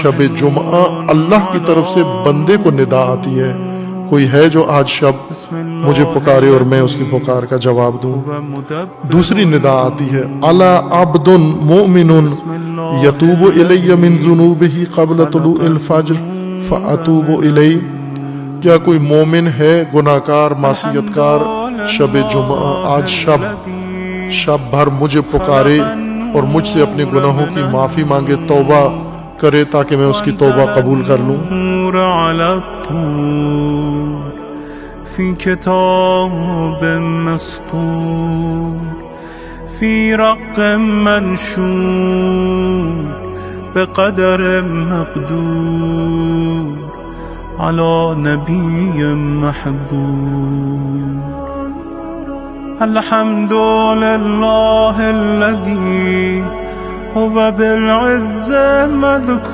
शब जुमा अल्लाह की तरफ से बंदे को निदा आती है, कोई है जो आज शब मुझे पुकारे और मैं उसकी पुकार का जवाब दूं। दूसरी निदा आती है, अला अब्दुन मोमिनुन यतूबु इलैया मिन ज़ुनूबिही क़ब्ल तुलूइल फ़ज्र फ़अतूबु इलैहि। क्या कोई मोमिन है गुनाहगार मासियतकार शब जुमा आज शब भर मुझे पुकारे और मुझसे अपने गुनाहों की माफी मांगे, तौबा करे ताकि मैं उसकी तौबा कबूल कर लूं। फी किताब मस्तूर फी रक़्म मंशूर बिक़दर मक़दूर अला नबी महबूब। अल्हम्दुलिल्लाहिल्लज़ी हुवा बिल इज़्ज़ति मज़कूर।